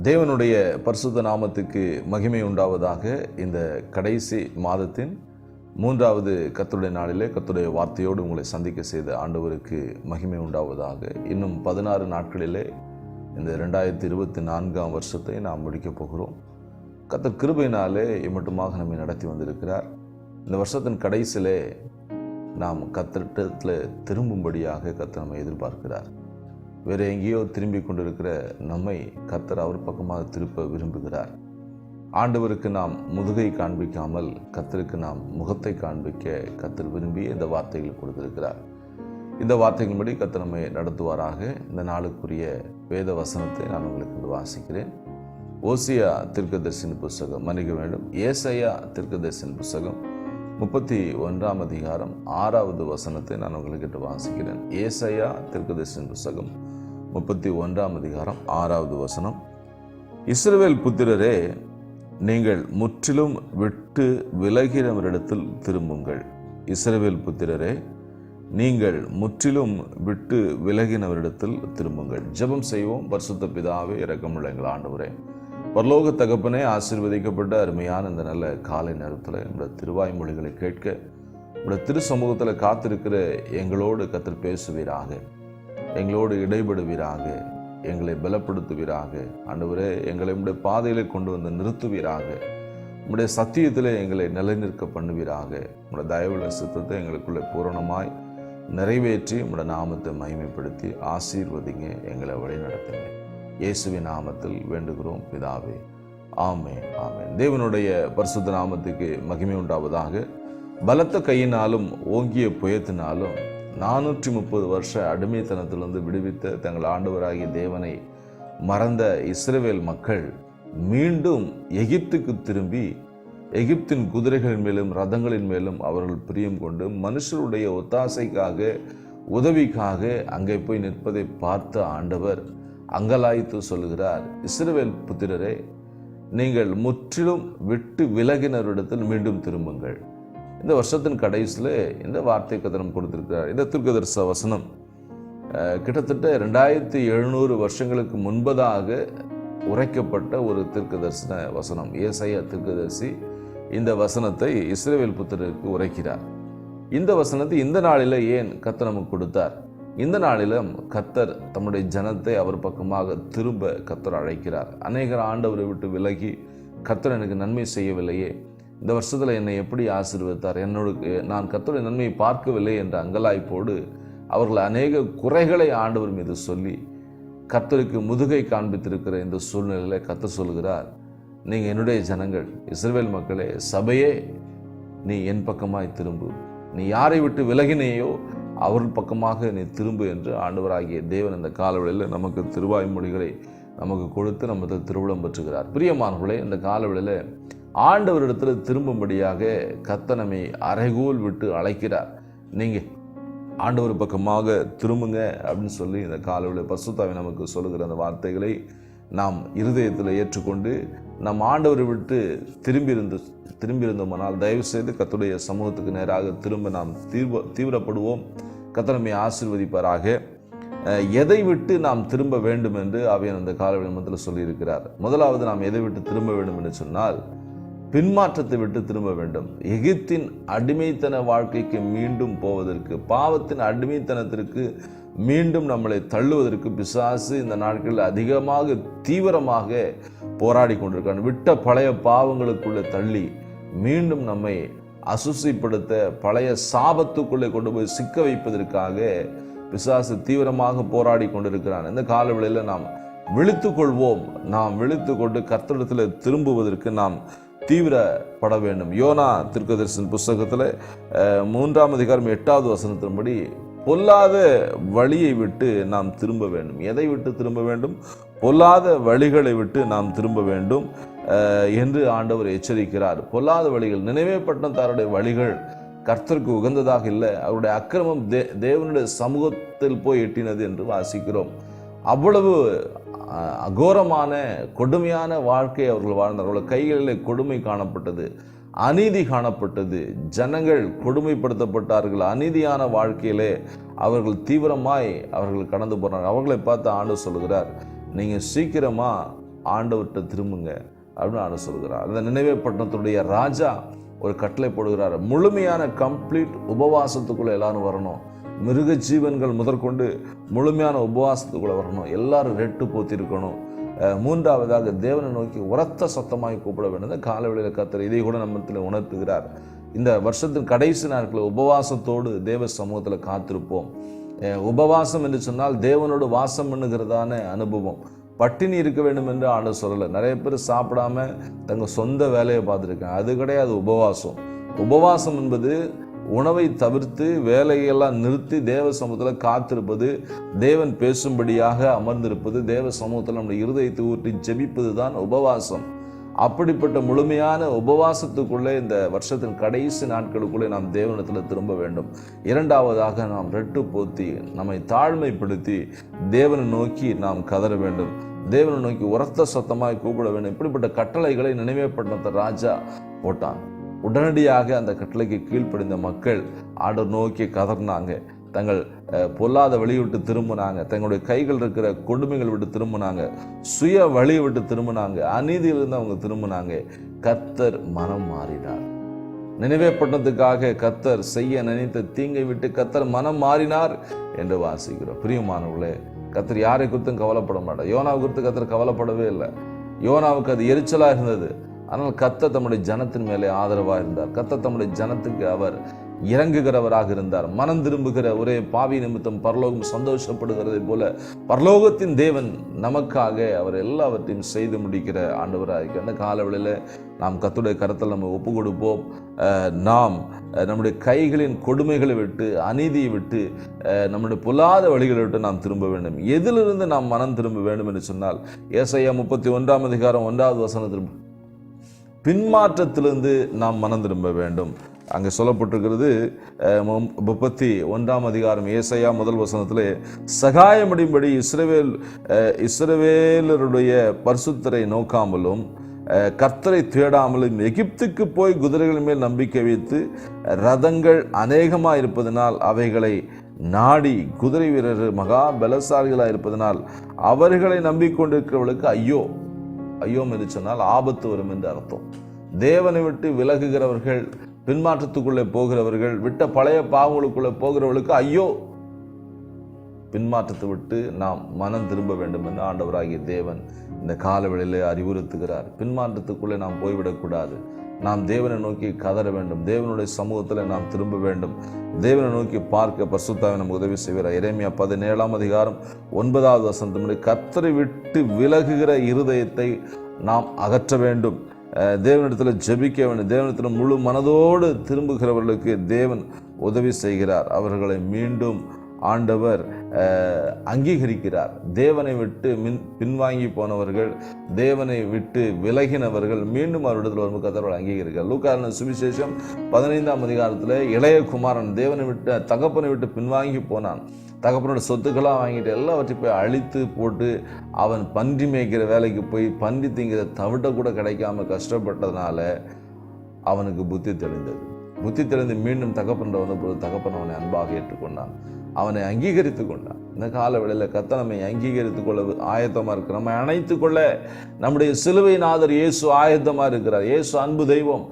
தேவனுடைய பரிசுத்த நாமத்துக்கு மகிமை உண்டாவதாக. இந்த கடைசி மாதத்தின் 3வது கர்த்தருடைய நாளிலே கர்த்தருடைய வார்த்தையோடு உங்களை சந்திக்க செய்த ஆண்டவருக்கு மகிமை உண்டாவதாக. இன்னும் 16 நாட்களிலே இந்த 2024ஆம் வருஷத்தை நாம் முடிக்கப் போகிறோம். கர்த்தர் கிருபையினாலே இம்மட்டுமாக நம்மை நடத்தி வந்திருக்கிறார். இந்த வருஷத்தின் கடைசியிலே நாம் கர்த்தரிடத்தில் திரும்பும்படியாக கர்த்தர் நம்மை எதிர்பார்க்கிறார். வேறு எங்கேயோ திரும்பி கொண்டிருக்கிற நம்மை கர்த்தர் அவர் பக்கமாக திருப்ப விரும்புகிறார். ஆண்டவருக்கு நாம் முதுகை காண்பிக்காமல் கர்த்தருக்கு நாம் முகத்தை காண்பிக்க கர்த்தர் விரும்பிய இந்த வார்த்தைகள் கொடுத்திருக்கிறார். இந்த வார்த்தைகளின்படி கர்த்தர் நம்மை நடத்துவாராக. இந்த நாளுக்குரிய வேத வசனத்தை நான் உங்களுக்கு வாசிக்கிறேன். ஓசியா தீர்க்கதரிசியின் புஸ்தகம், மன்னிக்க வேண்டும், ஏசாயா தீர்க்கதரிசியின் புஸ்தகம் 31ஆம் அதிகாரம் 6வது வசனத்தை நான் உங்களுக்கு வாசிக்கிறேன். ஏசாயா தீர்க்கதரிசியின் புஸ்தகம் 31ஆம் அதிகாரம் 6வது வசனம். இஸ்ரவேல் புத்திரரே, நீங்கள் முற்றிலும் விட்டு விலகினவரிடத்தில் திரும்புங்கள். இஸ்ரவேல் புத்திரரே, நீங்கள் முற்றிலும் விட்டு விலகினவரிடத்தில் திரும்புங்கள். ஜெபம் செய்வோம். பரிசுத்த பிதாவே, இரக்கமுள்ள எங்கள் ஆண்டவரே, பரலோக தகப்பனே, ஆசீர்வதிக்கப்பட்ட அருமையான இந்த நல்ல காலை நேரத்தில் நம்முடைய திருவாய்மொழிகளை கேட்க நம்முடைய திரு சமூகத்தில் காத்திருக்கிற எங்களோடு கர்த்தர் பேசுவீராக, எங்களோடு இடைபடுவீராக, எங்களை பலப்படுத்துவீராக. ஆண்டவரே, எங்களை நம்முடைய பாதையிலே கொண்டு வந்து நிறுத்துவீராக. நம்முடைய சத்தியத்தில் எங்களை நிலைநிற்க பண்ணுவீராக. நம்முடைய தயவுள்ள சித்தத்தை எங்களுக்குள்ளே பூரணமாய் நிறைவேற்றி நம்முடைய நாமத்தை மகிமைப்படுத்தி ஆசீர்வதிங்க, எங்களை வழி நடத்துங்க. இயேசுவின் நாமத்தில் வேண்டுகிறோம் பிதாவே, ஆமென், ஆமென். தேவனுடைய பரிசுத்த நாமத்துக்கு மகிமை உண்டாவதாக. பலத்த கையினாலும் ஓங்கிய புயத்தினாலும் 430 வருஷ அடிமைத்தனத்திலிருந்து விடுவித்த தங்கள் ஆண்டவராகிய தேவனை மறந்த இஸ்ரவேல் மக்கள் மீண்டும் எகிப்துக்கு திரும்பி எகிப்தின் குதிரைகளின் மேலும் ரதங்களின் மேலும் அவர்கள் பிரியம் கொண்டு மனுஷருடைய ஒத்தாசைக்காக, உதவிக்காக அங்கே போய் நிற்பதை பார்த்த ஆண்டவர் அங்கலாய்த்து சொல்லுகிறார், இஸ்ரவேல் புத்திரரே, நீங்கள் முற்றிலும் விட்டு விலகினரிடத்தில் மீண்டும் திரும்புங்கள். இந்த வருஷத்தின் கடைசியில் இந்த வார்த்தை கதனம் கொடுத்திருக்கிறார். இந்த தீர்க்கதரிசன வசனம் கிட்டத்தட்ட 2700 வருஷங்களுக்கு முன்பதாக உரைக்கப்பட்ட ஒரு தீர்க்கதரிசன வசனம். ஏசாயா தீர்க்கதரிசி இந்த வசனத்தை இஸ்ரவேல் புத்திரருக்கு உரைக்கிறார். இந்த வசனத்தை இந்த நாளில் ஏன் கர்த்தர் நமக்கு கொடுத்தார்? இந்த நாளிலும் கர்த்தர் தம்முடைய ஜனத்தை அவர் பக்கமாக திரும்ப கர்த்தர் அழைக்கிறார். அநேகர் ஆண்டவரை விட்டு விலகி, கர்த்தர் எனக்கு நன்மை செய்யவில்லையே, இந்த வருஷத்தில் என்னை எப்படி ஆசீர்வதித்தார், நான் கர்த்தருடைய நன்மையை பார்க்கவில்லை என்ற அங்கலாய்ப்போடு அவர்கள் அநேக குறைகளை ஆண்டவர் மீது சொல்லி கர்த்தருக்கு முதுகை காண்பித்திருக்கிற இந்த சூழ்நிலையில் கர்த்தர் சொல்கிறார், நீங்கள் என்னுடைய ஜனங்கள், இஸ்ரவேல் மக்களே, சபையே, நீ என் பக்கமாய் திரும்பு. நீ யாரை விட்டு விலகினேயோ அவர்கள் பக்கமாக நீ திரும்பு என்று ஆண்டவராகிய தேவன் இந்த காலவெளியில் நமக்கு திருவாய்மொழிகளை நமக்கு கொடுத்து நமக்கு திருவிழம் பெற்றுகிறார். பிரியமானவர்களே, இந்த காலவெளியில் ஆண்டவரிடத்தில் திரும்பும்படியாக கர்த்தர் நம்மை அறைகூல் விட்டு அழைக்கிறார். நீங்கள் ஆண்டவர் பக்கமாக திரும்புங்க அப்படின்னு சொல்லி இந்த காலவெளியில் பரிசுத்தாவி நமக்கு சொல்லுகிற அந்த வார்த்தைகளை நாம் இருதயத்தில் ஏற்றுக்கொண்டு நம் ஆண்டவரை விட்டு திரும்பியிருந்தோமானால் தயவு செய்து கர்த்தருடைய சமூகத்துக்கு நேராக திரும்ப நாம் தீவிரப்படுவோம். கர்த்தர் நம்மை ஆசீர்வதிப்பாராக. எதை விட்டு நாம் திரும்ப வேண்டும் என்று ஆவியானவர் அந்த காலவெளியில் சொல்லியிருக்கிறார். முதலாவது, நாம் எதை விட்டு திரும்ப வேண்டும் என்று சொன்னால் பின்மாற்றத்தை விட்டு திரும்ப வேண்டும். எகிப்தின் அடிமைத்தன வாழ்க்கைக்கு மீண்டும் போவதற்கு, பாவத்தின் அடிமைத்தனத்திற்கு மீண்டும் நம்மளை தள்ளுவதற்கு பிசாசு இந்த நாட்களில் அதிகமாக தீவிரமாக போராடி கொண்டிருக்கான். விட்ட பழைய பாவங்களுக்குள்ளே தள்ளி மீண்டும் நம்மை அசுசிப்படுத்த, பழைய சாபத்துக்குள்ளே கொண்டு போய் சிக்க வைப்பதற்காக பிசாசு தீவிரமாக போராடி கொண்டிருக்கிறான். இந்த காலவெளியில் நாம் விழித்துக்கொள்வோம். நாம் விழித்துக்கொண்டு கர்த்தரிடத்தில் திரும்புவதற்கு நாம் தீவிரப்பட வேண்டும். யோனா தீர்க்கதரிசன புஸ்தகத்தில் 3ஆம் அதிகாரம் 8வது வசனத்தின்படி பொல்லாத வழியை விட்டு நாம் திரும்ப வேண்டும். எதை விட்டு திரும்ப வேண்டும்? பொல்லாத வழிகளை விட்டு நாம் திரும்ப வேண்டும் என்று ஆண்டவர் எச்சரிக்கிறார். பொல்லாத வழிகள், நினைவே பட்டணத்தாருடைய வழிகள் கர்த்தருக்கு உகந்ததாக இல்லை. அவருடைய அக்கிரமம் தேவனுடைய சமூகத்தில் போய் எட்டினது என்று வாசிக்கிறோம். அவ்வளவு அகோரமான கொடுமையான வாழ்க்கை அவர்கள் வாழ்ந்தார். அவர்கள் கைகளில் கொடுமை காணப்பட்டது, அநீதி காணப்பட்டது. ஜனங்கள் கொடுமைப்படுத்தப்பட்டார்கள். அநீதியான வாழ்க்கையிலே அவர்கள் தீவிரமாய் அவர்கள் கடந்து போனாங்க. அவர்களை பார்த்து ஆண்டவர் சொல்லுகிறார், நீங்கள் சீக்கிரமாக ஆண்டவர்கிட்ட திரும்புங்க அப்படின்னு ஆண்டவர் சொல்கிறார். அந்த நினைவே பட்டணத்துடைய ராஜா ஒரு கட்டளை போடுகிறார். முழுமையான கம்ப்ளீட் உபவாசத்துக்குள்ள எல்லாரும் வரணும். மிருக ஜீவன்கள் முதற்கொண்டு முழுமையான உபவாசத்துக்குள்ள வரணும். எல்லாரும் ரெட்டு போத்தி இருக்கணும். மூன்றாவதாக தேவனை நோக்கி உரத்த சத்தமாய் கூப்பிட வேண்டும். காலவெளியில் கர்த்தர் இதை கூட நம்மத்தில் உணர்த்துகிறார். இந்த வருஷத்தின் கடைசி நாட்களில் உபவாசத்தோடு தேவ சமூகத்தில் காத்திருப்போம். உபவாசம் என்று சொன்னால் தேவனோடு வாசம் பண்ணுகிறதான அனுபவம். பட்டினி இருக்க வேண்டும் என்று ஆண்டவர் சொல்லலை. நிறைய பேர் சாப்பிடாம தங்கள் சொந்த வேலையை பார்த்துருக்காங்க. அது கிடையாது உபவாசம். உபவாசம் என்பது உணவை தவிர்த்து வேலையெல்லாம் நிறுத்தி தேவ சமூகத்தில் காத்திருப்பது, தேவன் பேசும்படியாக அமர்ந்திருப்பது, தேவ சமூகத்தில் நம்முடைய இருதயத்தை ஊற்றி ஜெபிப்பது தான் உபவாசம். அப்படிப்பட்ட முழுமையான உபவாசத்துக்குள்ளே இந்த வருஷத்தின் கடைசி நாட்களுக்குள்ளே நாம் தேவனிடத்தில் திரும்ப வேண்டும். இரண்டாவதாக நாம் ரெட்டு போத்தி நம்மை தாழ்மைப்படுத்தி தேவனை நோக்கி நாம் கதற வேண்டும். தேவனை நோக்கி உரத்த சத்தமாய் கூப்பிட வேண்டும். இப்படிப்பட்ட கட்டளைகளை நினைவே பட்டணத்தை ராஜா போட்டான். உடனடியாக அந்த கட்டளைக்கு கீழ்ப்படிந்த மக்கள் ஆண்டவர் நோக்கி கதறினாங்க. தங்கள் பொல்லாத வழியை விட்டு திரும்பினாங்க. தங்களுடைய கைகள் இருக்கிற கொடுமைகள் விட்டு திரும்பினாங்க. சுய வழியை விட்டு திரும்பினாங்க. அநீதியிலிருந்து அவங்க திரும்பினாங்க. கர்த்தர் மனம் மாறினார். நினைவே பட்டணத்துக்காக கர்த்தர் செய்ய நினைத்த தீங்கை விட்டு கர்த்தர் மனம் மாறினார் என்று வாசிக்கிறோம். பிரியமானவர்களே, கர்த்தர் யாரை குறித்தும் கவலைப்பட மாட்டார். யோனாவை குறித்து கர்த்தர் கவலைப்படவே இல்லை. யோனாவுக்கு அது எரிச்சலா இருந்தது. ஆனால் கர்த்தர் தம்முடைய ஜனத்தின் மேலே ஆதரவாக இருந்தார். கர்த்தர் தம்முடைய ஜனத்துக்கு அவர் இறங்குகிறவராக இருந்தார். மனம் திரும்புகிற ஒரே பாவி நிமித்தம் பரலோகம் சந்தோஷப்படுகிறதை போல பரலோகத்தின் தேவன் நமக்காக அவர் எல்லாவற்றையும் செய்து முடிக்கிற ஆண்டவராக அந்த காலவெளியில் நாம் கர்த்தருடைய கரத்தில் நம்ம ஒப்பு கொடுப்போம். நாம் நம்முடைய கைகளின் கொடுமைகளை விட்டு, அநீதியை விட்டு, நம்முடைய பொல்லாத வழிகளை விட்டு நாம் திரும்ப வேண்டும். எதிலிருந்து நாம் மனம் திரும்ப வேண்டும் என்று சொன்னால் ஏசாயா 31:1 பின்மாற்றத்திலிருந்து நாம் மனம் திரும்ப வேண்டும். அங்கே சொல்லப்பட்டிருக்கிறது 31 ஏசாயா 1 சகாயமடிம்படி இஸ்ரவேலருடைய பரிசுத்தரை நோக்காமலும் கர்த்தரை தேடாமலும் எகிப்துக்கு போய் குதிரைகள் மேல் நம்பிக்கை வைத்து ரதங்கள் அநேகமாக இருப்பதனால் அவைகளை நாடி குதிரை வீரர்கள் மகா பலசாலிகளாக இருப்பதனால் அவர்களை நம்பிக்கொண்டிருக்கிறவர்களுக்கு ஐயோ. ஐயோ என்று சொன்னால் ஆபத்து வரும் என்று அர்த்தம். தேவனை விட்டு விலகுகிறவர்கள், பின்மாற்றத்துக்குள்ளே போகிறவர்கள், விட்ட பழைய பாவங்களுக்குள்ளே போகிறவர்களுக்கு ஐயோ. பின்மாற்றத்தை விட்டு நாம் மனம் திரும்ப வேண்டும் என்று ஆண்டவராகிய தேவன் இந்த காலவெளியிலே அறிவுறுத்துகிறார். பின்மாற்றத்துக்குள்ளே நாம் போய்விடக்கூடாது. நாம் தேவனை நோக்கி கதற வேண்டும். தேவனுடைய சமூகத்தில் நாம் திரும்ப வேண்டும். தேவனை நோக்கி பார்க்க பரிசுத்தாவின் நமக்கு உதவி செய்வார். எரேமியா 17:9 கர்த்தரை விட்டு விலகுகிற இருதயத்தை நாம் அகற்ற வேண்டும். தேவனிடத்தில் ஜெபிக்க வேண்டும். தேவனிடத்தில் முழு மனதோடு திரும்புகிறவர்களுக்கு தேவன் உதவி செய்கிறார். அவர்களை மீண்டும் ஆண்டவர் அங்கீகரிக்கிறார். தேவனை விட்டு பின்வாங்கி போனவர்கள், தேவனை விட்டு விலகினவர்கள் மீண்டும் அவரிடத்தில் வரும்போது கர்த்தர் அங்கீகரிக்கிறார். லூக்கா சுவிசேஷம் 15 இளைய குமாரன் தேவனை விட்டு தகப்பனை விட்டு பின்வாங்கி போனான். தகப்பனோட சொத்துக்களாக வாங்கிட்டு எல்லாவற்றையும் போய் அழித்து போட்டு அவன் பன்றி மேய்க்கிற வேலைக்கு போய் பன்றி திங்கிற தவிட்ட கூட கிடைக்காம கஷ்டப்பட்டதுனால அவனுக்கு புத்தி தெளிந்தது. புத்தி தெளிந்து மீண்டும் தகப்பன் வந்தபோது தகப்பன் அவனை அன்பாக ஏற்றுக்கொண்டான். அவனை அங்கீகரித்து கொண்டான். இந்த கால வேளையில் கர்த்தர் நம்மை அங்கீகரித்துக் கொள்ள ஆயத்தமாக இருக்கிறார். நம்மை அணைத்துக் கொள்ள நம்முடைய சிலுவையின் ஆதர் இயேசு ஆயத்தமாக இருக்கிறார். இயேசு அன்பு தெய்வம்.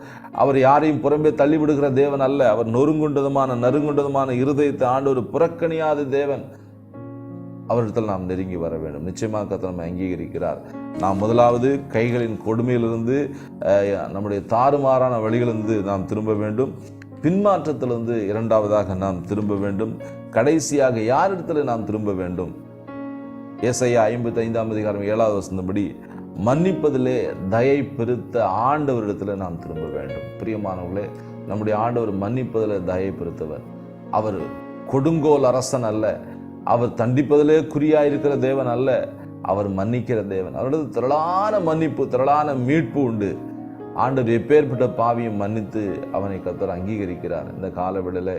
அவர் யாரையும் புறம்பே தள்ளிவிடுகிற தேவன் அல்ல. அவர் நறுங்குண்டதுமான இருதயத்தை ஆண்டவர் புறக்கணியாத தேவன். அவரிடத்தில் நாம் நெருங்கி வர வேண்டும். நிச்சயமாக கர்த்தர் நம்மை அங்கீகரிக்கிறார். நாம் முதலாவது கைகளின் கொடுமையிலிருந்து, நம்முடைய தாறுமாறான வழிகளிலிருந்து நாம் திரும்ப வேண்டும். பின்மாற்றத்திலிருந்து இரண்டாவதாக நாம் திரும்ப வேண்டும். கடைசியாக யாரிடத்தில் நாம் திரும்ப வேண்டும்? ஏசாயா 55:7 மன்னிப்பதிலே தயை பெருத்த ஆண்டவரிடத்தில் நாம் திரும்ப வேண்டும். பிரியமானவர்களே, நம்முடைய ஆண்டவர் மன்னிப்பதில் தயை பெருத்தவர். அவர் கொடுங்கோல் அரசன் அல்ல. அவர் தண்டிப்பதிலே குறியாயிருக்கிற தேவன் அல்ல. அவர் மன்னிக்கிற தேவன். அவரது திரளான மன்னிப்பு, திரளான மீட்பு உண்டு. ஆண்டவர் எப்பேற்பட்ட பாவியும் மன்னித்து அவனை கர்த்தர் அங்கீகரிக்கிறார். இந்த காலவெளியில்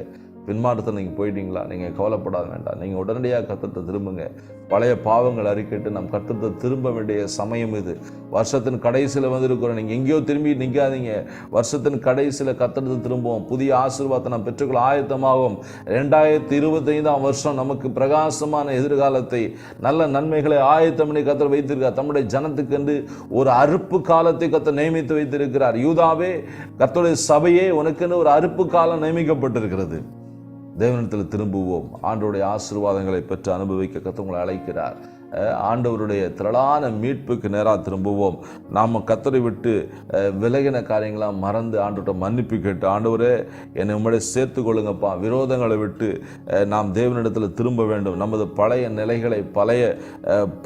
பின்மாற்றத்தில் நீங்கள் போயிட்டீங்களா? நீங்கள் கவலைப்படாத வேண்டாம். நீங்கள் உடனடியாக கர்த்தர்ட்ட திரும்புங்க. பழைய பாவங்கள் அறிக்கிட்டு நம் கர்த்தர்ட்ட திரும்ப வேண்டிய சமயம் இது. வருஷத்தின் கடைசியில் வந்திருக்கிறோம். நீங்கள் எங்கேயோ திரும்பி நிற்காதீங்க. வருஷத்தின் கடைசியில் கர்த்தர்ட்ட திரும்புவோம். புதிய ஆசீர்வாதத்தை நாம் பெற்றுக்கொள்ள ஆயத்தமாகும். 2025 வருஷம் நமக்கு பிரகாசமான எதிர்காலத்தை, நல்ல நன்மைகளை ஆயத்தம் பண்ணி கர்த்தர் வைத்திருக்கிறார். தம்முடைய ஜனத்துக்கென்று ஒரு அறுப்பு காலத்தை கர்த்தர் நியமித்து வைத்திருக்கிறார். யூதாவே, கர்த்தருடைய சபையே, உனக்கென்று ஒரு அறுப்பு காலம் நியமிக்கப்பட்டிருக்கிறது. தேவனிடத்தில் திரும்புவோம். ஆண்டவருடைய ஆசீர்வாதங்களை பெற்று அனுபவிக்க கர்த்தர் உங்களை அழைக்கிறார். ஆண்டவருடைய திரளான மீட்புக்கு நேராக திரும்புவோம். நாம் கர்த்தரை விட்டு விலகின காரியங்களாம் மறந்து ஆண்டவர்கிட்ட மன்னிப்பு கேட்டு, ஆண்டவரே என்னை உம்முடைய சேர்த்து கொள்ளுங்கப்பா. விரோதங்களை விட்டு நாம் தேவனிடத்தில் திரும்ப வேண்டும். நமது பழைய நிலைகளை, பழைய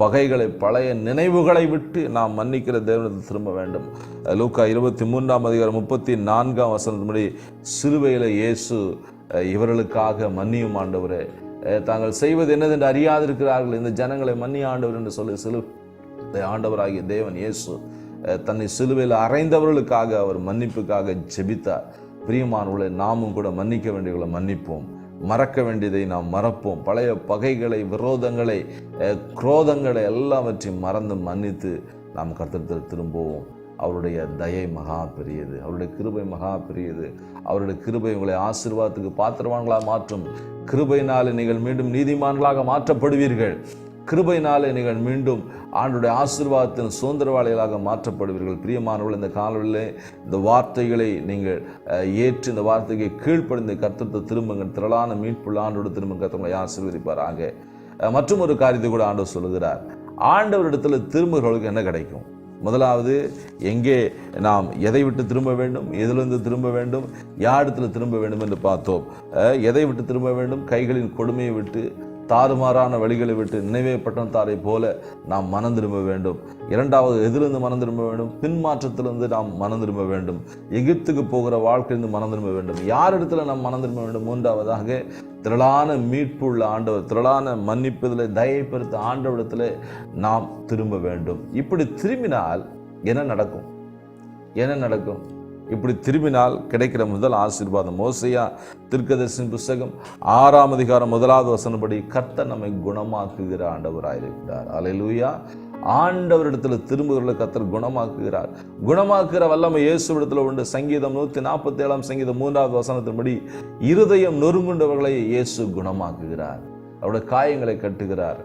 பகைகளை, பழைய நினைவுகளை விட்டு நாம் மன்னிக்கிற தேவனிடத்தில் திரும்ப வேண்டும். லூக்கா 23:34 சிலுவையில் இயேசு இவர்களுக்காக மன்னியும் ஆண்டவரே, தாங்கள் செய்வது என்னதென்று அறியாதிருக்கிறார்கள், இந்த ஜனங்களை மன்னி ஆண்டவர் என்று சொல்லி சிலுவை ஆண்டவராகிய தேவன் இயேசு தன்னை சிலுவையில் அறைந்தவர்களுக்காக அவர் மன்னிப்புக்காக ஜெபித்தார். பிரியமானவர்களே, நாமும் கூட மன்னிக்க வேண்டியவர்களை மன்னிப்போம். மறக்க வேண்டியதை நாம் மறப்போம். பழைய பகைகளை, விரோதங்களை, குரோதங்களை எல்லாவற்றையும் மறந்து மன்னித்து நாம் கர்த்தரிடத்தில் திரும்புவோம். அவருடைய தயை மகா பெரியது, அவருடைய கிருபை மகா பெரியது. அவருடைய கிருபை உங்களை ஆசீர்வாதத்துக்கு பாத்திரவான்களாக மாற்றும். கிருபையினாலே நீங்கள் மீண்டும் நீதிமான்களாக மாற்றப்படுவீர்கள். கிருபையினாலே நீங்கள் மீண்டும் ஆண்டுடைய ஆசீர்வாதத்தின் சுதந்திரவாளிகளாக மாற்றப்படுவீர்கள். பிரியமானவர்கள், இந்த காலவெளியிலே இந்த வார்த்தைகளை நீங்கள் ஏற்று இந்த வார்த்தையை கீழ்ப்படிந்து கர்த்தரிடத்தில் திரும்புங்கள். திரளான மீட்புள்ள ஆண்டோடு திரும்ப கர்த்தரை ஆசீர்வதிப்பாராக. மற்றும் ஒரு காரியத்தை கூட ஆண்டவர் சொல்லுகிறார். ஆண்டவரிடத்தில் திரும்புகிறவர்களுக்கு என்ன கிடைக்கும்? முதலாவது, எங்கே நாம் எதை விட்டு திரும்ப வேண்டும், எதிலிருந்து திரும்ப வேண்டும், யாரிடத்தில் திரும்ப வேண்டும் என்று பார்த்தோம். எதை விட்டு திரும்ப வேண்டும்? கைகளின் கொடுமையை விட்டு, தாறுமாறான வழிகளை விட்டு, நினைவே பட்டணத்தாரை போல நாம் மனம் திரும்ப வேண்டும். இரண்டாவது, எதிலிருந்து மனம் திரும்ப வேண்டும்? பின்மாற்றத்திலிருந்து நாம் மனம் திரும்ப வேண்டும். எகிப்துக்கு போகிற வாழ்க்கையிலிருந்து மனம் திரும்ப வேண்டும். யாரிடத்துல நாம் மனம் திரும்ப வேண்டும்? மூன்றாவதாக, திரளான மீட்பு உள்ள ஆண்டவர், திரளான மன்னிப்பதில் தயை பெருத்த ஆண்டவரிடத்தில் நாம் திரும்ப வேண்டும். இப்படி திரும்பினால் என்ன நடக்கும்? என்ன நடக்கும்? இப்படி திரும்பினால் கிடைக்கிற முதல் ஆசீர்வாதம், ஓசையா தீர்க்கதரிசியின் புஸ்தகம் 6:1 கர்த்தர் நம்மை குணமாக்குகிற ஆண்டவராயிருக்கிறார். அல்லேலூயா. ஆண்டவரிடத்தில் திரும்புகிறவர்களை கர்த்தர் குணமாக்குகிறார். குணமாக்குகிற வல்லமை இயேசுவிடத்தில் உண்டு. சங்கீதம் 147:3 இருதயம் நொறுங்குண்டவர்களை இயேசு குணமாக்குகிறார். அவருடைய காயங்களை கட்டுகிறார்.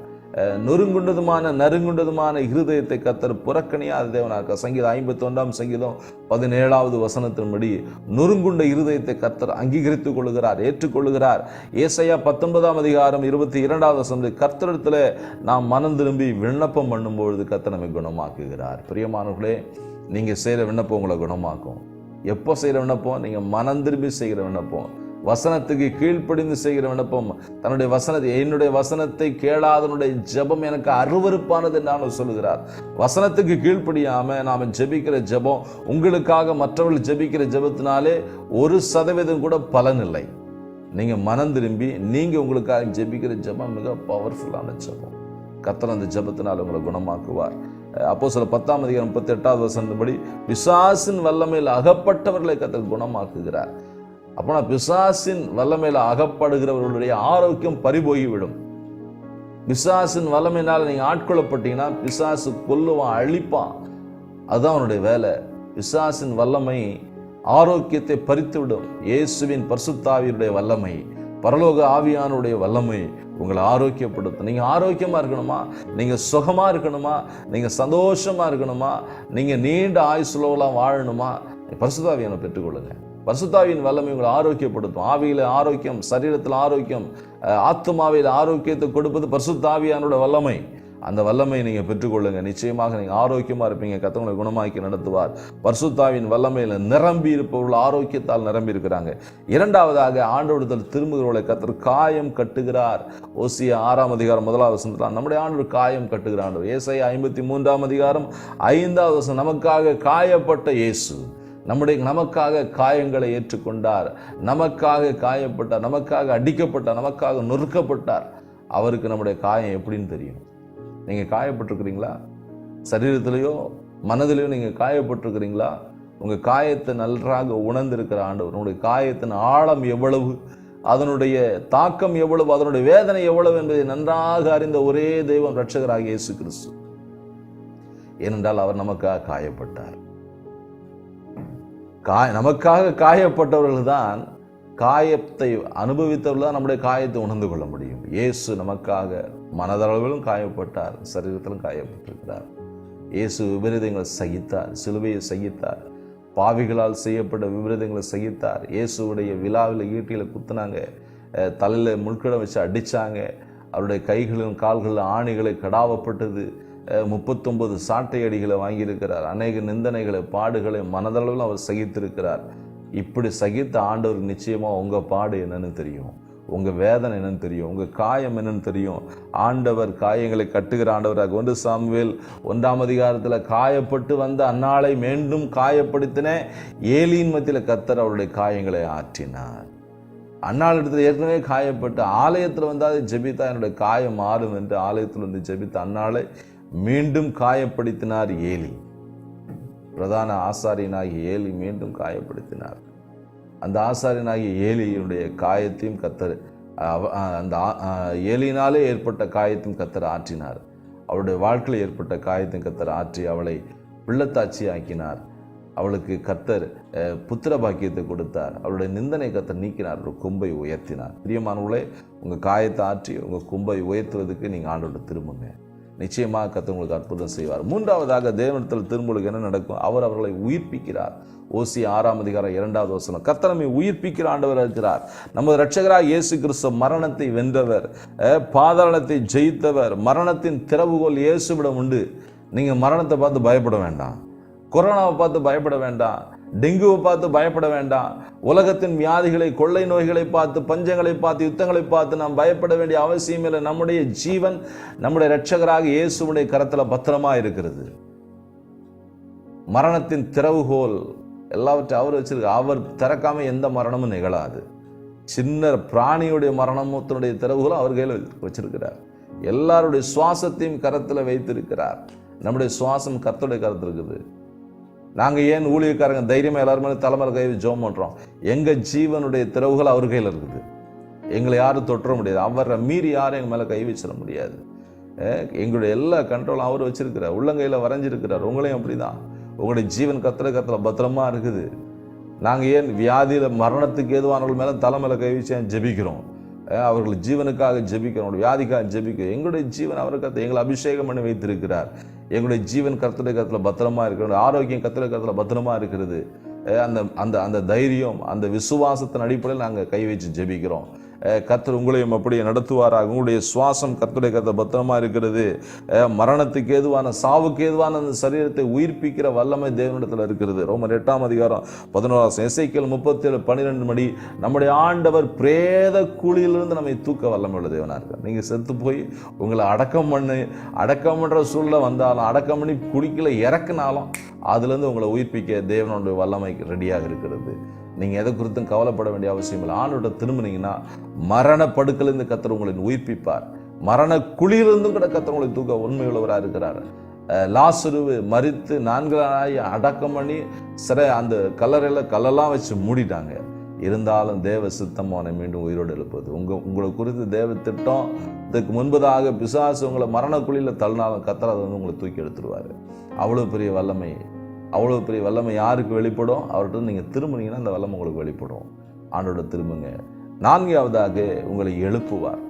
நொறுங்குண்டதுமான நறுங்குண்டதுமான இருதயத்தை கர்த்தர் புறக்கணியாத தேவனாக. சங்கீதம் 51:17 நொறுங்குண்ட இருதயத்தை கர்த்தர் அங்கீகரித்துக் கொள்கிறார், ஏற்றுக்கொள்கிறார். ஏசாயா 19:22 கர்த்தரிடத்தில் நாம் மனம் திரும்பி விண்ணப்பம் பண்ணும்பொழுது கர்த்தர் நம்மை குணமாக்குகிறார். பிரியமானவர்களே, நீங்கள் செய்கிற விண்ணப்பம் உங்களை குணமாக்கும். எப்போ செய்கிற விண்ணப்பம்? நீங்கள் மனம் திரும்பி செய்கிற விண்ணப்பம், வசனத்துக்கு கீழ்ப்படிந்து செய்கிற விண்ணப்பம். தன்னுடைய வசனத்தை, என்னுடைய வசனத்தை கேளாதனுடைய ஜெபம் எனக்கு அருவருப்பானது என்று சொல்லுகிறார். வசனத்துக்கு கீழ்ப்படியாம நாம ஜெபிக்கிற ஜெபம், உங்களுக்காக மற்றவர்கள் ஜெபிக்கிற ஜெபத்தினாலே 1% கூட பலன் இல்லை. நீங்க மனம் திரும்பி நீங்க உங்களுக்காக ஜெபிக்கிற ஜெபம் மிக பவர்ஃபுல்லான ஜெபம். கர்த்தர் அந்த ஜெபத்தினால் உங்களை குணமாக்குவார். அப்போஸ்தலர் 10:38 பிசாசின் வல்லமையில் அகப்பட்டவர்களை கர்த்தர் குணமாக்குகிறார். அப்போனா பிசாசின் வல்லமையில் அகப்படுகிறவர்களுடைய ஆரோக்கியம் பறிபோகிவிடும். பிசாசின் வல்லமையினால் நீங்க ஆட்கொள்ளப்பட்டீங்கன்னா பிசாசு கொல்லுவான், அழிப்பான். அதுதான் அவனுடைய வேலை. பிசாசின் வல்லமை ஆரோக்கியத்தை பறித்து விடும். இயேசுவின் பரிசுத்த ஆவியுடைய வல்லமை, பரலோக ஆவியானுடைய வல்லமை உங்களை ஆரோக்கியப்படுத்தும். நீங்க ஆரோக்கியமா இருக்கணுமா, நீங்க சுகமா இருக்கணுமா, நீங்க சந்தோஷமா இருக்கணுமா, நீங்க நீண்ட ஆயுசுலலாம் வாழணுமா, பரிசுத்த ஆவியானை பெற்றுக்கொள்ளுங்க. பரிசுத்தாவியின் வல்லமை உங்களை ஆரோக்கியப்படுத்தும். ஆவியில ஆரோக்கியம், சரீரத்தில் ஆரோக்கியம், ஆத்துமாவில் ஆரோக்கியத்தை கொடுப்பது பரிசுத்த ஆவியானோட வல்லமை. அந்த வல்லமை நீங்க பெற்றுக்கொள்ளுங்க. நிச்சயமாக நீங்க ஆரோக்கியமா இருப்பீங்க. கர்த்தர் உங்களை குணமாக்கி நடத்துவார். பரிசுத்தாவின் வல்லமையில நிரம்பி இருப்பவர்கள் ஆரோக்கியத்தால் நிரம்பி இருக்கிறாங்க. இரண்டாவதாக, ஆண்டவரிடத்தில் திரும்புகிறவர்களை கர்த்தர் காயம் கட்டுகிறார். ஓசியா 6:1 நம்முடைய ஆண்டவர் காயம் கட்டுகிறார். ஏசாயா 53:5 நமக்காக காயப்பட்ட இயேசு, நமக்காக காயங்களை ஏற்றுக்கொண்டார், நமக்காக காயப்பட்டார், நமக்காக அடிக்கப்பட்டார், நமக்காக நொறுக்கப்பட்டார். அவருக்கு நம்முடைய காயம் எப்படின்னு தெரியும். நீங்க காயப்பட்டிருக்கிறீங்களா? சரீரத்திலேயோ மனதிலேயோ நீங்க காயப்பட்டிருக்கிறீங்களா? உங்க காயத்தை நன்றாக உணர்ந்திருக்கிற ஆண்டவர், உங்களுடைய காயத்தின் ஆழம் எவ்வளவு, அதனுடைய தாக்கம் எவ்வளவு, அதனுடைய வேதனை எவ்வளவு என்பதை நன்றாக அறிந்த ஒரே தெய்வம் இரட்சகராகிய இயேசு கிறிஸ்து. ஏனென்றால் அவர் நமக்காக காயப்பட்டார். நமக்காக காயப்பட்டவர்கள் தான், காயத்தை அனுபவித்தவர்கள் தான் நம்முடைய காயத்தை உணர்ந்து கொள்ள முடியும். இயேசு நமக்காக மனதளவிலும் காயப்பட்டார், சரீரத்திலும் காயப்பட்டிருக்கிறார். இயேசு விபரீதங்களை சகித்தார், சிலுவையை சகித்தார், பாவிகளால் செய்யப்பட்ட விபரீதங்களை சகித்தார். இயேசுடைய விழாவில் ஈட்டியில் குத்துனாங்க, தலையில் முள்கிடம் வச்சு அடித்தாங்க, அவருடைய கைகளிலும் கால்களில் ஆணிகளை கடாவப்பட்டது, 39 சாட்டை அடிகளை வாங்கியிருக்கிறார், அநேக நிந்தனைகளை பாடுகளை மனதளவில் அவர் சகித்திருக்கிறார். இப்படி சகித்த ஆண்டவர் நிச்சயமாக உங்கள் பாடு என்னன்னு தெரியும், உங்கள் வேதனை என்னன்னு தெரியும், உங்கள் காயம் என்னன்னு தெரியும். ஆண்டவர் காயங்களை கட்டுகிற ஆண்டவராக 1 சாமுவேல் 1ஆம் அதிகாரத்தில் காயப்பட்டு வந்த அன்னாளை மீண்டும் காயப்படுத்தின ஏலியின் மத்தியில் கர்த்தர் அவருடைய காயங்களை ஆற்றினார். அன்னாள் இடத்துல ஏற்கனவே காயப்பட்டு ஆலயத்தில் வந்தால் ஜெபித்தா என்னுடைய காயம் மாறும் என்று ஆலயத்தில் வந்து ஜெபித்த அன்னாளை மீண்டும் காயப்படுத்தினார் ஏலி. பிரதான ஆசாரியனாகிய ஏலி மீண்டும் காயப்படுத்தினார். அந்த ஆசாரியனாகிய ஏலியினுடைய காயத்தையும் கர்த்தர், அந்த ஏலியினாலே ஏற்பட்ட காயத்தையும் கர்த்தர் ஆற்றினார். அவருடைய வாழ்க்கையில் ஏற்பட்ட காயத்தையும் கர்த்தர் ஆற்றி அவளை பிள்ளைத்தாட்சி ஆக்கினார். அவளுக்கு கர்த்தர் புத்திர பாக்கியத்தை கொடுத்தார். அவளுடைய நிந்தனை கர்த்தர் நீக்கினார், ஒரு கொம்பை உயர்த்தினார். பிரியமானவர்களே, உங்கள் காயத்தை ஆற்றி உங்கள் கொம்பை உயர்த்துவதற்கு நீங்கள் ஆண்டோட திரும்புங்க. நிச்சயமாக கர்த்தர் உங்களுக்கு அற்புதம் செய்வார். 3ஆவதாக தேவனிடத்தில் திரும்புவதற்கு என்ன நடக்கும்? அவர் அவர்களை உயிர்ப்பிக்கிறார். ஓசியா 6ஆம் அதிகாரம் 2வது வசனம், கர்த்தர் நம்மை உயிர்ப்பிக்கிற ஆண்டவர் இருக்கிறார். நமது இரட்சகராகிய இயேசு கிறிஸ்து மரணத்தை வென்றவர், பாதாளத்தை ஜெயித்தவர். மரணத்தின் திறவுகோல் இயேசுவிடம் உண்டு. நீங்கள் மரணத்தை பார்த்து பயப்பட வேண்டாம், கொரோனாவை பார்த்து பயப்பட வேண்டாம், டெங்குவை பார்த்து பயப்பட வேண்டாம், உலகத்தின் வியாதிகளை, கொள்ளை நோய்களை பார்த்து, பஞ்சங்களை பார்த்து, யுத்தங்களை பார்த்து நாம் பயப்பட வேண்டிய அவசியம் இல்லை. நம்முடைய ஜீவன் நம்முடைய இரட்சகராக இயேசுவுடைய கரத்தில் பத்திரமா இருக்கிறது. மரணத்தின் திறவுகோல் எல்லாவற்றையும் அவர் வச்சிருக்க. அவர் திறக்காம எந்த மரணமும் நிகழாது. சின்ன பிராணியுடைய மரணத்தினுடைய திறவுகோல் அவர் கையில் வச்சிருக்கிறார். எல்லாருடைய சுவாசத்தையும் கரத்தில் வைத்திருக்கிறார். நம்முடைய சுவாசம் கர்த்தருடைய கரத்தில் இருக்குது. நாங்கள் ஏன் ஊழியக்காரங்க தைரியமாக எல்லாருமே தலைமையில் கை ஜெபம் பண்ணுறோம்? எங்கள் ஜீவனுடைய திறவுகள் அவர் கையில் இருக்குது. எங்களை யாரும் தொற்ற முடியாது. அவரை மீறி யாரும் எங்கள் மேலே கை வச்சிட முடியாது. எங்களுடைய எல்லா கண்ட்ரோலும் அவர் வச்சிருக்கிறார், உள்ளங்கையில் வரைஞ்சிருக்கிறார். உங்களையும் அப்படி தான். உங்களுடைய ஜீவன் கர்த்தர் பத்திரமா இருக்குது. நாங்கள் ஏன் வியாதியில் மரணத்துக்கு ஏதுவானவர்கள் மேலே தலைமையில் கை வச்சு ஜெபிக்கிறோம்? அவர்கள் ஜீவனுக்காக ஜெபிக்கிறோம், வியாதிக்காக ஜெபிக்கிறோம். எங்களுடைய ஜீவன் அவருக்கு எங்களை அபிஷேகம் பண்ணி வைத்திருக்கிறார். எங்களுடைய ஜீவன் கர்த்தருடைய கரத்தில் பத்திரமா இருக்கிறது. ஆரோக்கியம் கர்த்தருடைய கரத்தில் பத்திரமா இருக்கிறது. அந்த அந்த அந்த தைரியம், அந்த விசுவாசத்தின் அடிப்படையில் நாங்கள் கை வச்சு ஜெபிக்கிறோம். கர்த்தர் உங்களையும் அப்படியே நடத்துவாராக. உங்களுடைய சுவாசம் கர்த்தருடைய கரத்தில் பத்திரமா இருக்கிறது. மரணத்துக்கு ஏதுவான, சாவுக்கு ஏதுவான அந்த சரீரத்தை உயிர்ப்பிக்கிற வல்லமை தேவனிடத்தில் இருக்கிறது. ரோமர் 8ஆம் அதிகாரம் 11 எசேக்கியேல் 37:12 படி நம்முடைய ஆண்டவர் பிரேத குழியிலிருந்து நம்மை தூக்க வல்லமை உள்ள தேவனாக இருக்கார். நீங்கள் செத்து போய் உங்களை அடக்கம் பண்ணுற சூழ்நிலை வந்தாலும், அடக்கம் பண்ணி குடிக்கல இறக்குனாலும் அதுலேருந்து உங்களை உயிர்ப்பிக்க தேவனுடைய வல்லமை ரெடியாக இருக்கிறது. நீங்கள் எதை குறித்தும் கவலைப்பட வேண்டிய அவசியம் இல்லை. ஆண்டோட திரும்பினீங்கன்னா மரண படுக்கையிலிருந்து கர்த்தர் உங்களை உயிர்ப்பிப்பார். மரண குழியிலிருந்தும் கூட கர்த்தர் உங்களை தூக்க உண்மையுள்ளவராக இருக்கிறார். லாசருவை மரித்து 4 நாளாய் அடக்கம் பண்ணி அந்த கல்லறையில் கல்லெல்லாம் வச்சு மூடிட்டாங்க. இருந்தாலும் தேவ சித்தம் அவனை மீண்டும் உயிரோடு எழுப்புவது. உங்களை குறித்து தேவ திட்டம். இதுக்கு முன்பதாக பிசாசு உங்களை மரண குழியில் தள்ளினாலும் கர்த்தர் அதை உங்களை தூக்கி எடுத்துருவார். அவ்வளோ பெரிய வல்லமை யாருக்கு வெளிப்படும்? அவர்கிட்ட நீங்கள் திரும்பினீங்கன்னா அந்த வல்லமை உங்களுக்கு வெளிப்படும். ஆண்டோட திரும்புங்க. 4ஆவதாக உங்களை எழுப்புவார்.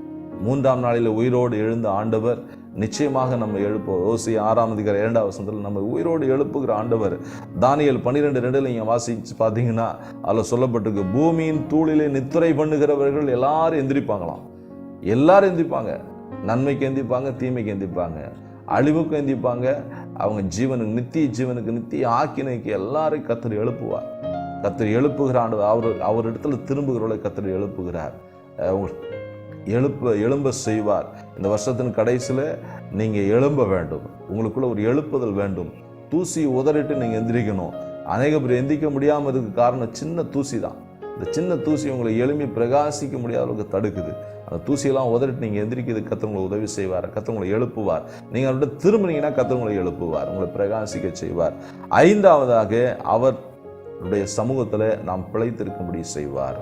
3ஆம் நாளில் உயிரோடு எழுந்த ஆண்டவர் நிச்சயமாக நம்ம எழுப்புவார். ஓசியா 6ஆம் அதிகாரம் 2வது வசனத்தில் நம்ம உயிரோடு எழுப்புகிற ஆண்டவர். தானியேல் 12:2 நீங்கள் வாசிச்சு பார்த்தீங்கன்னா அதில் சொல்லப்பட்டிருக்கு, பூமியின் தூளிலே நித்திரை பண்ணுகிறவர்கள் எல்லாரும் எந்திரிப்பாங்களாம். எல்லாரும் எந்திரிப்பாங்க. நன்மைக்கு எந்திரிப்பாங்க, தீமைக்கு எந்திரிப்பாங்க, அழிவுக்கு எந்திரிப்பாங்க. அவங்க ஜீவனுக்கு, நித்திய ஜீவனுக்கு, நித்திய ஆக்கினைக்கு எல்லாரையும் கர்த்தர் எழுப்புவார். கர்த்தர் எழுப்புகிற ஆண்டவர். அவர் இடத்துல திரும்புகிறவர்களை கர்த்தர் எழுப்புகிறார். எழும்ப செய்வார். இந்த வருஷத்தின் கடைசியில் நீங்கள் எழும்ப வேண்டும். உங்களுக்குள்ள ஒரு எழுப்புதல் வேண்டும். தூசி உதறிட்டு நீங்கள் எந்திரிக்கணும். அநேக பேர் எந்திரிக்க முடியாமல் இருக்க காரணம் சின்ன தூசி தான். இந்த சின்ன தூசி உங்களை எழும்பி பிரகாசிக்க முடியாத அளவுக்கு தடுக்குது. அந்த தூசியெல்லாம் உதறிட்டு நீங்கள் எந்திரிக்கிறது கர்த்தர் உங்களை உதவி செய்வார். கர்த்தர் உங்களை எழுப்புவார். நீங்கள் அவர்கிட்ட திரும்பினீங்கன்னா கர்த்தர் உங்களை எழுப்புவார், உங்களை பிரகாசிக்க செய்வார். 5ஆவதாக அவருடைய சமூகத்தில் நாம் பிழைத்திருக்கும்படி செய்வார்.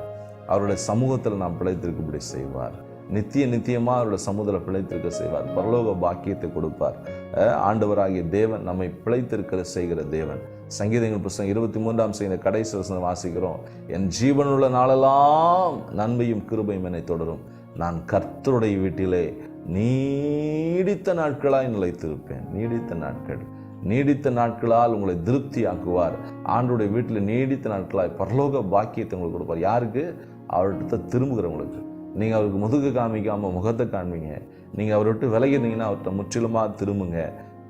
அவருடைய சமூகத்தில் நாம் பிழைத்திருக்கும்படி செய்வார். நித்தியமாக அவருடைய சமூகத்தில் பிழைத்திருக்க செய்வார். பரலோக பாக்கியத்தை கொடுப்பார். ஆண்டவராகிய தேவன் நம்மை பிழைத்திருக்கிற செய்கிற தேவன். சங்கீதங்கள் புத்தகம் 23ஆம் செய்த கடைசி வசனம் வாசிக்கிறோம். என் ஜீவனுள்ள நாளெல்லாம் நன்மையும் கிருபையும் என்னை தொடரும். நான் கர்த்தருடைய வீட்டிலே நீடித்த நாட்களாய் நிலைத்திருப்பேன். நீடித்த நாட்களால் உங்களை திருப்தியாக்குவார். ஆண்டவருடைய வீட்டில் நீடித்த நாட்களாய் பரலோக பாக்கியத்தை உங்களுக்கு கொடுப்பார். யாருக்கு? அவர்கிட்ட திரும்புகிறவங்களுக்கு. நீங்கள் அவருக்கு முதுகு காமிக்காமல் முகத்தை காண்பீங்க. நீங்கள் அவரை விட்டு விலகினீங்கன்னா அவர்கிட்ட முற்றிலுமாக திரும்புங்க.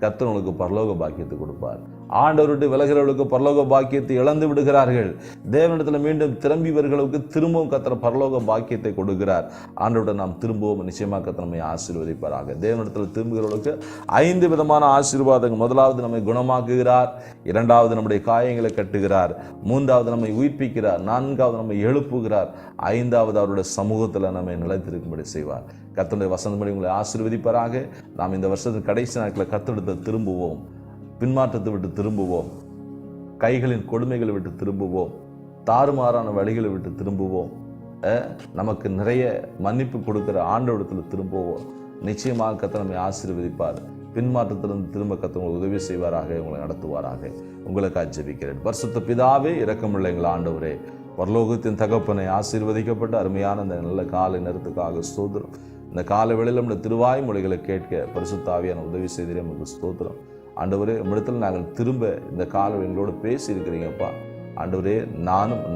கர்த்தர் உங்களுக்கு பரலோக பாக்கியத்தை கொடுப்பார். ஆண்டவர் விட்டு விலகிறவர்களுக்கு பரலோக பாக்கியத்தை இழந்து விடுகிறார்கள். தேவனிடத்தில் மீண்டும் திரும்பிவர்களுக்கு திரும்பவும் கர்த்தர் பரலோக பாக்கியத்தை கொடுக்கிறார். ஆண்டவருடன் நாம் திரும்பவும் நிச்சயமாக கர்த்தர் நம்மை ஆசீர்வதிப்பாராக. தேவனிடத்தில் திரும்புகிறவர்களுக்கு 5 விதமான ஆசீர்வாதங்கள். முதலாவது நம்மை குணமாக்குகிறார். 2வது நம்முடைய காயங்களை கட்டுகிறார். 3வது நம்மை உயிர்ப்பிக்கிறார். 4வது நம்மை எழுப்புகிறார். 5வது அவருடைய சமூகத்தில் நம்மை நிலைத்திருக்கும்படி செய்வார். கர்த்தருடைய வசனப்படி உங்களை ஆசீர்வதிப்பாராக. நாம் இந்த வருஷத்தின் கடைசி நாட்களில் கர்த்தரிடத்தில் திரும்புவோம். பின்மாற்றத்தை விட்டு திரும்புவோம். கைகளின் கொடுமைகளை விட்டு திரும்புவோம். தாறுமாறான வழிகளை விட்டு திரும்புவோம். நமக்கு நிறைய மன்னிப்பு கொடுக்கிற ஆண்டவரிடத்தில் திரும்புவோம். நிச்சயமாக கர்த்தர் நம்மை ஆசீர்வதிப்பார். பின்மாற்றத்திலிருந்து திரும்ப கர்த்தர் உங்களுக்கு உதவி செய்வாராக, உங்களை நடத்துவாராக. உங்களுக்காக ஜெபிக்கிறேன். பரிசுத்த பிதாவே, இரக்கமுள்ள எங்கள் ஆண்டவரே, பரலோகத்தின் தகப்பனை, ஆசீர்வதிக்கப்பட்ட அருமையான இந்த நல்ல காலை நேரத்துக்காக ஸ்தோத்திரம். இந்த கால வேளையில் நம்முடைய திருவாய் மொழிகளை கேட்க பரிசுத்த ஆவியான உதவி செய்திரே நமக்கு ஸ்தோத்திரம். ஆண்டவரே, உம்மிடத்தில் நாங்கள் திரும்ப இந்த கால எங்களோடு பேசி இருக்கிறீங்கப்பா. ஆண்டவரே,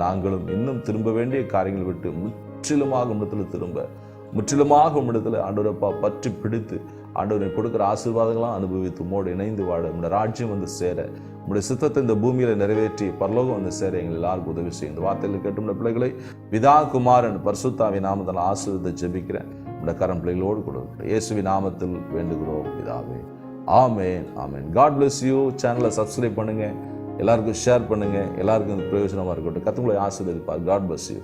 நாங்களும் இன்னும் திரும்ப வேண்டிய காரியங்களை விட்டு முற்றிலுமாக உம்மிடத்தில் ஆண்டவரப்பா பற்றி பிடித்து ஆண்டவரை கொடுக்குற ஆசீர்வாதங்களாம் அனுபவித்து உம்மோடு இணைந்து வாழ, உம்முடைய ராஜ்யம் வந்து சேர, உம்முடைய சித்தத்தை இந்த பூமியில் நிறைவேற்றி பரலோகம் வந்து சேர எங்கள் எல்லாருக்கும் உதவி செய்யும். இந்த வார்த்தையில் கேட்டும் பிள்ளைகளை பிதா குமாரன் பரிசுத்தாவின் நாமத்தில் ஆசீர்வதித்து ஜெபிக்கிறேன். உம்முடைய கரம் பிள்ளைகளோடு கொடுக்கிறேன். இயேசுவின் நாமத்தில் வேண்டுகிறோம் பிதாவே. ஆமென், ஆமென். God bless you. சேனலை சப்ஸ்கிரைப் பண்ணுங்க, எல்லாருக்கும் ஷேர் பண்ணுங்க. எல்லாருக்கும் பிரயோஜனமாக இருக்கட்டும். கர்த்தர் உங்களை ஆசீர்வதிப்பார். God bless you.